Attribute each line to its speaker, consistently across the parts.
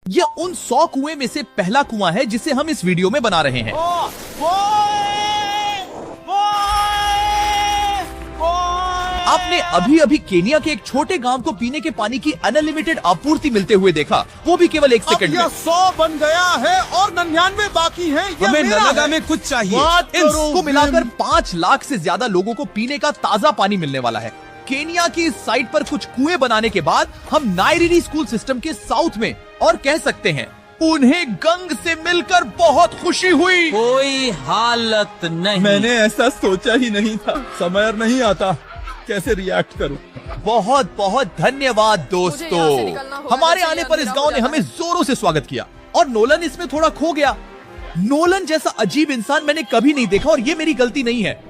Speaker 1: ये उन 100 कुएं में से पहला कुआं है जिसे हम इस वीडियो में बना रहे हैं। आपने अभी अभी केनिया के एक छोटे गांव को पीने के पानी की अनलिमिटेड आपूर्ति मिलते हुए देखा, वो भी केवल 1 सेकंड में।
Speaker 2: 100 बन गया है और 99 बाकी है।
Speaker 3: हमें नरेगा में कुछ चाहिए।
Speaker 1: इसको मिलाकर 5 लाख से ज्यादा लोगों को पीने का ताजा पानी मिलने वाला है। केनिया की इस साइट पर कुछ कुएं बनाने के बाद हम नायरिरी स्कूल सिस्टम के साउथ में, और कह सकते हैं उन्हें गंग से मिलकर बहुत खुशी हुई।
Speaker 4: कोई हालत नहीं।
Speaker 2: मैंने ऐसा सोचा ही नहीं था। समझ नहीं आता कैसे रिएक्ट करूं।
Speaker 1: बहुत बहुत धन्यवाद दोस्तों। हमारे आने पर इस गांव ने हमें जोरों से स्वागत किया और नोलन इसमें थोड़ा खो गया। नोलन जैसा अजीब इंसान मैंने कभी नहीं देखा और ये मेरी गलती नहीं है।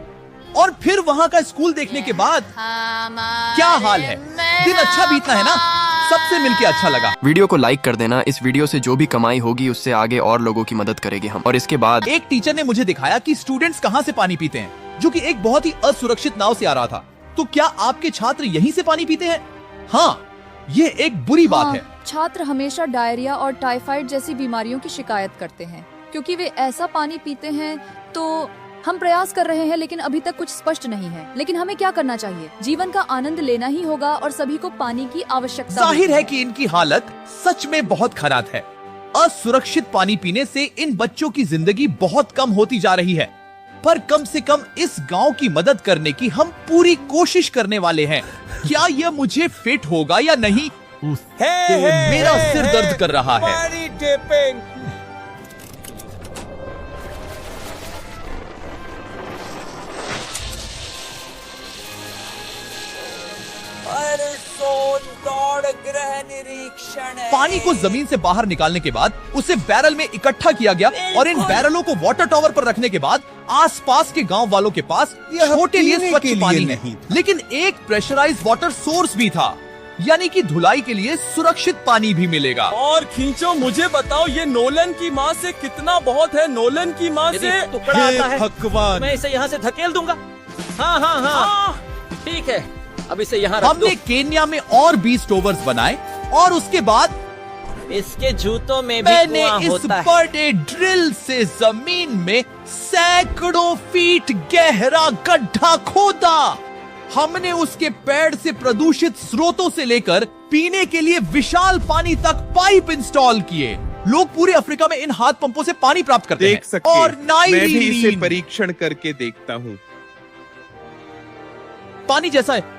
Speaker 1: और फिर वहाँ का स्कूल देखने के बाद क्या हाल है। दिन अच्छा बीतना है ना, सबसे मिलके अच्छा लगा।
Speaker 5: वीडियो को लाइक कर देना। इस वीडियो से जो भी कमाई होगी उससे आगे और लोगों की मदद करेंगे हम। और इसके बाद
Speaker 1: एक टीचर ने मुझे दिखाया कि स्टूडेंट्स कहाँ से पानी पीते हैं, जो कि एक बहुत ही असुरक्षित नाव से आ रहा था। तो क्या आपके छात्र यहीं से पानी पीते हैं? हाँ, ये एक बुरी बात है।
Speaker 6: छात्र हमेशा डायरिया और टाइफाइड जैसी बीमारियों की शिकायत करते हैं क्योंकि वे ऐसा पानी पीते हैं। तो हम प्रयास कर रहे हैं लेकिन अभी तक कुछ स्पष्ट नहीं है। लेकिन हमें क्या करना चाहिए? जीवन का आनंद लेना ही होगा और सभी को पानी की आवश्यकता।
Speaker 1: जाहिर है कि इनकी हालत सच में बहुत खराब है। असुरक्षित पानी पीने से इन बच्चों की जिंदगी बहुत कम होती जा रही है, पर कम से कम इस गांव की मदद करने की हम पूरी कोशिश करने वाले हैं। क्या यह मुझे फिट होगा या नहीं? मेरा सिर दर्द कर रहा है।
Speaker 4: ग्रह निरीक्षण है।
Speaker 1: पानी को जमीन से बाहर निकालने के बाद उसे बैरल में इकट्ठा किया गया और इन बैरलों को वाटर टॉवर पर रखने के बाद आसपास के गांव वालों के पास छोटे लिए स्वच्छ पानी है, लेकिन एक प्रेशराइज्ड वाटर सोर्स भी था, यानी कि धुलाई के लिए सुरक्षित पानी भी मिलेगा।
Speaker 3: और खींचो, मुझे बताओ ये नोलन की माँ से कितना बहुत है? नोलन की माँ से
Speaker 4: टुकड़ा आता है,
Speaker 2: भगवान,
Speaker 4: मैं इसे यहाँ से धकेल दूंगा। हाँ हाँ हाँ, ठीक है, अब इसे यहाँ रख दो।
Speaker 1: हमने केन्या में और 20 टोवर्स बनाए और उसके बाद
Speaker 4: इसके जूतों में भी
Speaker 1: मैंने
Speaker 4: कुआं
Speaker 1: इस
Speaker 4: होता है।
Speaker 1: बड़े ड्रिल से जमीन में सैकड़ों फीट गहरा गड्ढा खोदा। हमने उसके पेड़ से प्रदूषित स्रोतों से लेकर पीने के लिए विशाल पानी तक पाइप इंस्टॉल किए। लोग पूरे अफ्रीका में इन हाथ पंपों से पानी प्राप्त करते
Speaker 2: देख
Speaker 1: हैं।
Speaker 2: सकते
Speaker 1: और
Speaker 2: मैं भी इसे
Speaker 1: नाइरीन
Speaker 2: परीक्षण करके देखता हूँ।
Speaker 1: पानी जैसा है।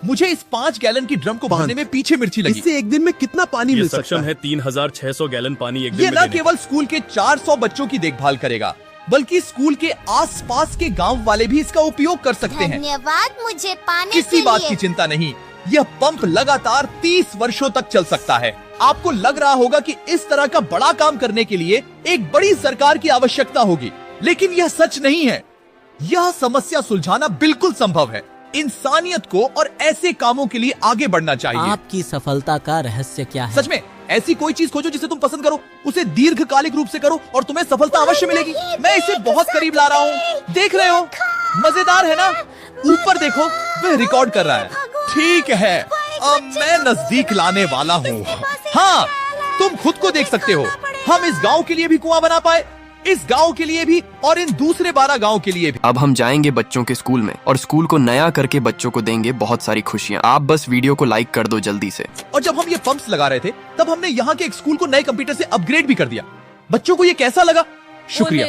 Speaker 1: मुझे इस 5 गैलन की ड्रम को भरने में पीछे मिर्ची लगी।
Speaker 2: इससे एक दिन में कितना पानी मिल सकता
Speaker 3: सक्षम है 3600 गैलन पानी एक दिन
Speaker 1: ये
Speaker 3: में
Speaker 1: न
Speaker 3: देने।
Speaker 1: केवल स्कूल के 400 बच्चों की देखभाल करेगा, बल्कि स्कूल के आसपास के गांव वाले भी इसका उपयोग कर सकते हैं।
Speaker 7: धन्यवाद मुझे पाने
Speaker 1: किसी
Speaker 7: के
Speaker 1: बात
Speaker 7: लिए।
Speaker 1: की चिंता नहीं, यह पंप लगातार 30 वर्षों तक चल सकता है। आपको लग रहा होगा कि इस तरह का बड़ा काम करने के लिए एक बड़ी सरकार की आवश्यकता होगी, लेकिन यह सच नहीं है। यह समस्या सुलझाना बिल्कुल संभव है। इंसानियत को और ऐसे कामों के लिए आगे बढ़ना चाहिए।
Speaker 8: आपकी सफलता का रहस्य क्या है?
Speaker 1: सच में ऐसी कोई चीज खोजो जिसे तुम पसंद करो, उसे दीर्घकालिक रूप से करो और तुम्हें सफलता अवश्य मिलेगी। मैं इसे बहुत करीब ला रहा हूँ, देख रहे हो? मजेदार है ना? ऊपर देखो, वह रिकॉर्ड कर रहा है। ठीक है, अब मैं नजदीक लाने वाला हूँ। हाँ, तुम खुद को देख सकते हो। हम इस गांव के लिए भी कुआं बना पाए, इस गांव के लिए भी और इन दूसरे 12 गांव के लिए भी।
Speaker 5: अब हम जाएंगे बच्चों के स्कूल में और स्कूल को नया करके बच्चों को देंगे बहुत सारी खुशियाँ। आप बस वीडियो को लाइक कर दो जल्दी से।
Speaker 1: और जब हम ये पंप्स लगा रहे थे तब हमने यहाँ के एक स्कूल को नए कंप्यूटर से अपग्रेड भी कर दिया। बच्चों को ये कैसा लगा? शुक्रिया,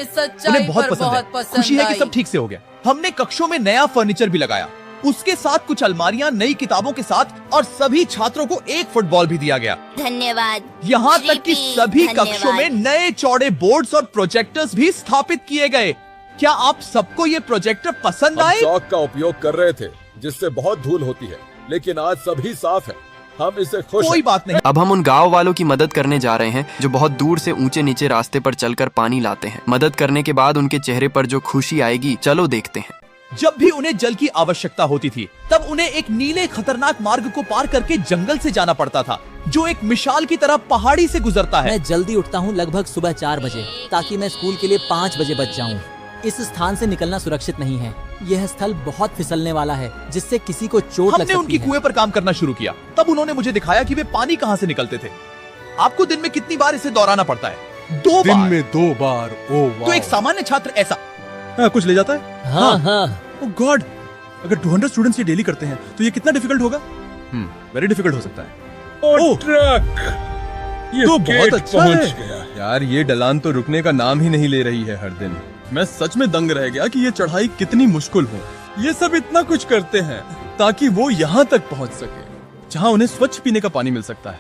Speaker 1: उन्हें बहुत पसंद है। खुशी है कि सब ठीक से हो गया। हमने कक्षों में नया फर्नीचर भी लगाया, उसके साथ कुछ अलमारियां नई किताबों के साथ, और सभी छात्रों को एक फुटबॉल भी दिया गया।
Speaker 7: धन्यवाद।
Speaker 1: यहाँ तक कि सभी
Speaker 7: धन्यवाद।
Speaker 1: कक्षों में नए चौड़े बोर्ड्स और प्रोजेक्टर्स भी स्थापित किए गए। क्या आप सबको ये प्रोजेक्टर पसंद आए?
Speaker 9: चौक का उपयोग कर रहे थे जिससे बहुत धूल होती है, लेकिन आज सभी साफ है। हम इसे खुश
Speaker 1: कोई बात नहीं।
Speaker 5: अब हम उन गांव वालों की मदद करने जा रहे हैं जो बहुत दूर से ऊंचे नीचे रास्ते पर चलकर पानी लाते हैं। मदद करने के बाद उनके चेहरे पर जो खुशी आएगी, चलो देखते हैं।
Speaker 1: जब भी उन्हें जल की आवश्यकता होती थी तब उन्हें एक नीले खतरनाक मार्ग को पार करके जंगल से जाना पड़ता था, जो एक मिसाल की तरह पहाड़ी से गुजरता है।
Speaker 8: मैं जल्दी उठता हूँ, लगभग सुबह 4 बजे, ताकि मैं स्कूल के लिए 5 बजे बच जाऊँ। इस स्थान से निकलना सुरक्षित नहीं है। यह स्थल बहुत फिसलने वाला है, जिससे किसी को चोट लग
Speaker 1: हमने
Speaker 8: सकती
Speaker 1: उनकी
Speaker 8: है।
Speaker 1: कुएं पर काम करना शुरू किया। तब उन्होंने मुझे दिखाया कि वे पानी कहां से निकलते थे। आपको दिन में कितनी बार इसे दोहराना पड़ता है? 2
Speaker 2: दिन
Speaker 1: बार।
Speaker 2: में 2 बार। ओ
Speaker 1: तो एक सामान्य छात्र ऐसा
Speaker 2: कुछ ले जाता है।
Speaker 8: हाँ हाँ
Speaker 2: ओ गॉड, अगर 200 स्टूडेंट्स ये डेली करते हैं तो ये कितना डिफिकल्ट होगा? वेरी डिफिकल्ट हो सकता है।
Speaker 3: ओ ट्रक, ये
Speaker 2: तो
Speaker 3: गेट
Speaker 2: बहुत अच्छा
Speaker 3: पहुंच
Speaker 2: है।
Speaker 3: गया। यार ये ढलान तो रुकने का नाम ही नहीं ले रही है हर दिन। मैं सच में दंग रह गया कि ये चढ़ाई कितनी मुश्किल हो। ये सब इतना कुछ करते हैं ताकि वो यहाँ तक पहुँच सके जहाँ उन्हें स्वच्छ पीने का पानी मिल सकता है।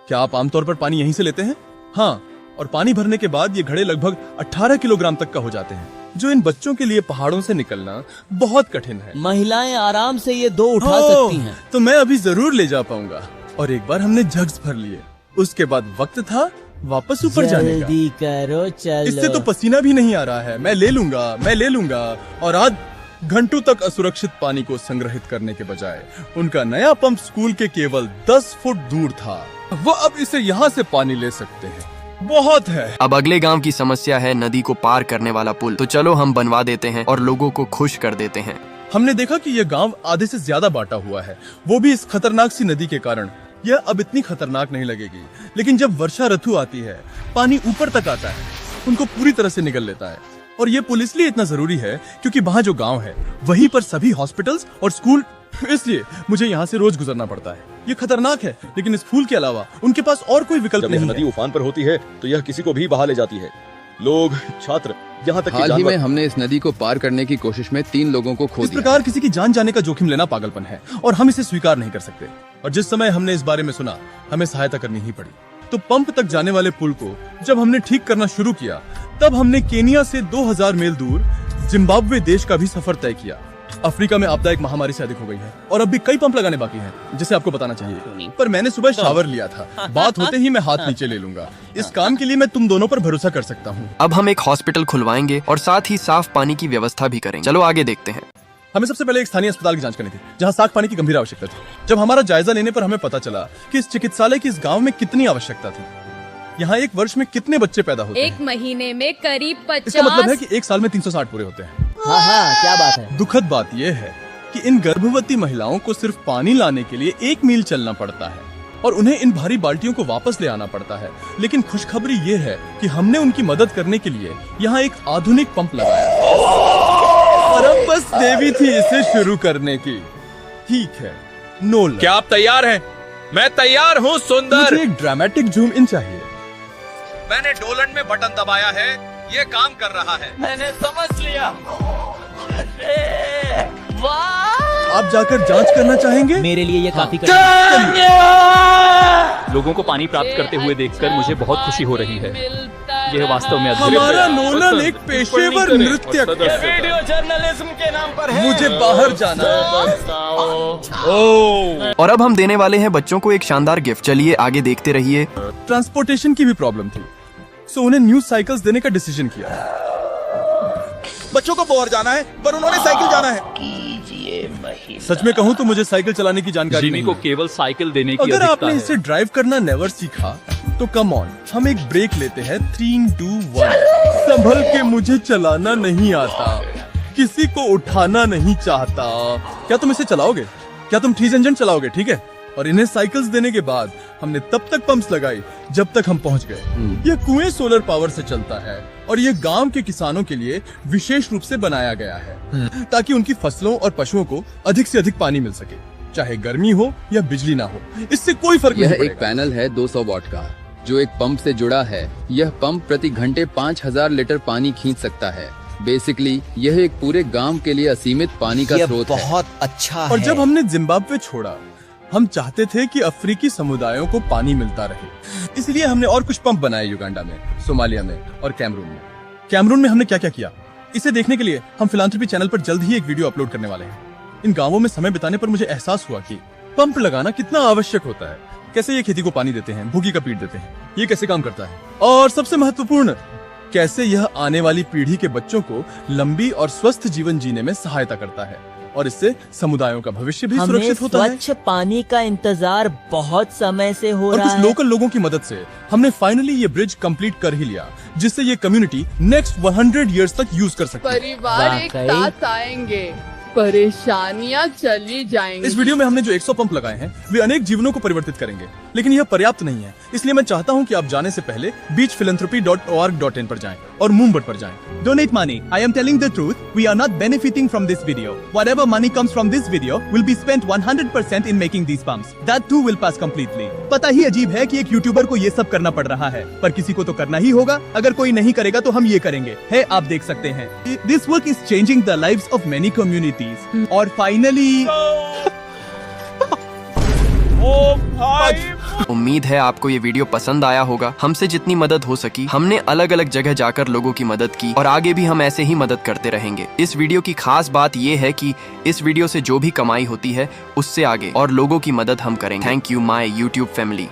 Speaker 3: क्या आप आमतौर पर पानी यहीं से लेते हैं? हाँ, और पानी भरने के बाद ये घड़े लगभग 18 किलोग्राम तक का हो जाते हैं, जो इन बच्चों के लिए पहाड़ों से निकलना बहुत कठिन है।
Speaker 8: महिलाएं आराम से ये 2 उठा
Speaker 3: ओह,
Speaker 8: सकती हैं।
Speaker 3: तो मैं अभी जरूर ले जा पाऊंगा। और एक बार हमने जग्स भर लिए, उसके बाद वक्त था वापस ऊपर जाने का।
Speaker 8: जल्दी करो चलो।
Speaker 3: इससे तो पसीना भी नहीं आ रहा है। मैं ले लूंगा। और आज घंटों तक असुरक्षित पानी को संग्रहित करने के बजाय उनका नया पंप स्कूल के केवल 10 फुट दूर था। वो अब इसे यहाँ से पानी ले सकते हैं। बहुत है।
Speaker 5: अब अगले गांव की समस्या है नदी को पार करने वाला पुल। तो चलो हम बनवा देते हैं और लोगों को खुश कर देते हैं।
Speaker 3: हमने देखा कि यह गांव आधे से ज्यादा बांटा हुआ है, वो भी इस खतरनाक सी नदी के कारण। यह अब इतनी खतरनाक नहीं लगेगी, लेकिन जब वर्षा ऋतु आती है पानी ऊपर तक आता है, उनको पूरी तरह से निगल लेता है। और ये पुल इसलिए इतना जरूरी है क्योंकि वहाँ जो गांव है वहीं पर सभी हॉस्पिटल्स और स्कूल, इसलिए मुझे यहाँ से रोज गुजरना पड़ता है। ये खतरनाक है, लेकिन इस पुल के अलावा उनके पास और कोई विकल्प
Speaker 9: जब यह
Speaker 3: नहीं
Speaker 9: नदी
Speaker 3: है।
Speaker 9: उफान पर होती है तो यह किसी को भी बहा ले जाती है। लोग, छात्र, यहाँ तक कि
Speaker 7: हाल ही में
Speaker 9: जानवर।
Speaker 7: हमने इस नदी को पार करने की कोशिश में 3 लोगों को खो
Speaker 3: इस
Speaker 7: दिया।
Speaker 3: प्रकार किसी की जान जाने का जोखिम लेना पागलपन है और हम इसे स्वीकार नहीं कर सकते। और जिस समय हमने इस बारे में सुना, हमें सहायता करनी ही पड़ी। तो पंप तक जाने वाले पुल को जब हमने ठीक करना शुरू किया, तब हमने केनिया से 2000 मील दूर जिम्बाब्वे देश का भी सफर तय किया। अफ्रीका में आपदा एक महामारी से अधिक हो गई है और अब भी कई पंप लगाने बाकी हैं, जिसे आपको बताना चाहिए। पर मैंने सुबह शावर लिया था। बात होते ही मैं हाथ नीचे ले लूंगा। इस काम के लिए मैं तुम दोनों पर भरोसा कर सकता हूँ।
Speaker 5: अब हम एक हॉस्पिटल खुलवाएंगे और साथ ही साफ पानी की व्यवस्था भी करेंगे। चलो आगे देखते हैं।
Speaker 3: हमें सबसे पहले एक स्थानीय अस्पताल की जांच करनी थी, जहां साफ पानी की गंभीर आवश्यकता थी। जब हमारा जायजा लेने पर हमें पता चला कि इस चिकित्सालय की इस गांव में कितनी आवश्यकता थी। यहाँ एक वर्ष में कितने बच्चे पैदा होते हैं?
Speaker 10: एक महीने में करीब 50।
Speaker 3: इसका मतलब है कि एक साल में 360 पूरे होते हैं।
Speaker 8: हाँ हाँ, क्या बात है।
Speaker 3: दुखद बात यह है कि इन गर्भवती महिलाओं को सिर्फ पानी लाने के लिए 1 मील चलना पड़ता है और उन्हें इन भारी बाल्टियों को वापस ले आना पड़ता है। लेकिन खुशखबरी ये है कि हमने उनकी मदद करने के लिए यहाँ एक आधुनिक पंप लगाया और अब बस देवी थी इसे शुरू करने की। ठीक है, नोलन,
Speaker 4: क्या आप तैयार हैं? मैं तैयार हूँ सुंदर।
Speaker 3: मुझे एक ड्रामेटिक जूम इन चाहिए।
Speaker 4: मैंने डोलन में बटन दबाया है, ये काम कर रहा है। मैंने समझ लिया।
Speaker 3: आप जाकर जांच करना चाहेंगे?
Speaker 8: मेरे लिए ये काफी
Speaker 11: लोगों को पानी प्राप्त करते हुए देखकर मुझे बहुत खुशी हो रही है। यह वास्तव में अद्भुत
Speaker 3: हमारा
Speaker 11: है।
Speaker 3: नोलन एक पेशेवर नृत्यक है।
Speaker 4: वीडियो जर्नलिज्म के नाम पर है।
Speaker 3: मुझे बाहर जाना है। ओह,
Speaker 5: और अब हम देने वाले हैं बच्चों को एक शानदार गिफ्ट। चलिए आगे देखते रहिए।
Speaker 3: ट्रांसपोर्टेशन की भी प्रॉब्लम थी, सो उन्हें न्यू साइकिल्स देने का डिसीजन किया।
Speaker 2: बच्चों को बाहर जाना है पर उन्होंने साइकिल जाना है।
Speaker 3: सच में कहूँ तो मुझे साइकिल चलाने की जानकारी
Speaker 11: जिमी
Speaker 3: नहीं
Speaker 11: को
Speaker 3: है।
Speaker 11: केवल साइकिल देने की
Speaker 3: अगर
Speaker 11: अधिकता
Speaker 3: आपने
Speaker 11: है।
Speaker 3: इसे ड्राइव करना नेवर सीखा तो कम ऑन, हम एक ब्रेक लेते हैं। 3, 2, 1। संभल के, मुझे चलाना नहीं आता, किसी को उठाना नहीं चाहता। क्या तुम इसे चलाओगे? क्या तुम 3 इंजन चलाओगे? ठीक है। और इन्हें साइकिल्स देने के बाद हमने तब तक पंप्स लगाई जब तक हम पहुंच गए। यह कुएं सोलर पावर से चलता है और यह गांव के किसानों के लिए विशेष रूप से बनाया गया है ताकि उनकी फसलों और पशुओं को अधिक से अधिक पानी मिल सके, चाहे गर्मी हो या बिजली ना हो। इससे कोई फर्क
Speaker 7: यह
Speaker 3: नहीं
Speaker 7: एक
Speaker 3: पड़ेगा।
Speaker 7: पैनल है 200 वॉट का, जो एक पंप से जुड़ा है। यह पंप प्रति घंटे 5000 लीटर पानी खींच सकता है। बेसिकली यह एक पूरे गांव के लिए असीमित पानी का स्रोत है।
Speaker 8: बहुत अच्छा
Speaker 3: और जब हमने जिम्बाब्वे छोड़ा, हम चाहते थे कि अफ्रीकी समुदायों को पानी मिलता रहे, इसलिए हमने और कुछ पंप बनाए युगांडा में, सोमालिया में और कैमरून में। कैमरून में हमने क्या क्या किया, इसे देखने के लिए हम फिलांथ्रोपी चैनल पर जल्द ही एक वीडियो अपलोड करने वाले हैं। इन गांवों में समय बिताने पर मुझे एहसास हुआ कि पंप लगाना कितना आवश्यक होता है। कैसे ये खेती को पानी देते हैं, भूखी का पीट देते हैं, ये कैसे काम करता है, और सबसे महत्वपूर्ण, कैसे यह आने वाली पीढ़ी के बच्चों को लंबी और स्वस्थ जीवन जीने में सहायता करता है और इससे समुदायों का भविष्य भी सुरक्षित होता है।
Speaker 8: स्वच्छ पानी का इंतजार बहुत समय से हो
Speaker 3: और
Speaker 8: रहा
Speaker 3: कुछ
Speaker 8: है।
Speaker 3: लोकल लोगों की मदद से हमने फाइनली ये ब्रिज कंप्लीट कर ही लिया, जिससे ये कम्युनिटी नेक्स्ट 100 इयर्स तक यूज कर सकती है।
Speaker 10: परिवार एक साथ आएंगे, परेशानियां चली जाएंगी।
Speaker 3: इस वीडियो में हमने जो 100 पंप लगाए हैं वे अनेक जीवनों को परिवर्तित करेंगे,
Speaker 2: लेकिन यह पर्याप्त नहीं है। इसलिए मैं चाहता हूं कि आप जाने से पहले beachphilanthropy.org.in पर जाएं और मूवमेंट पर जाएं। Donate money. I am telling the truth. We are not benefiting from this video. Whatever money comes from this video will be spent 100% in making these pumps. That too will pass completely. पता ही अजीब है कि एक YouTuber को ये सब करना पड़ रहा है, पर किसी को तो करना ही होगा। अगर कोई नहीं करेगा तो हम ये करेंगे। है, आप देख सकते हैं। This work is changing the lives of many communities. और फाइनली
Speaker 5: उम्मीद है आपको ये वीडियो पसंद आया होगा। हमसे जितनी मदद हो सकी हमने अलग अलग जगह जाकर लोगों की मदद की और आगे भी हम ऐसे ही मदद करते रहेंगे। इस वीडियो की खास बात ये है कि इस वीडियो से जो भी कमाई होती है उससे आगे और लोगों की मदद हम करेंगे। Thank you my YouTube family.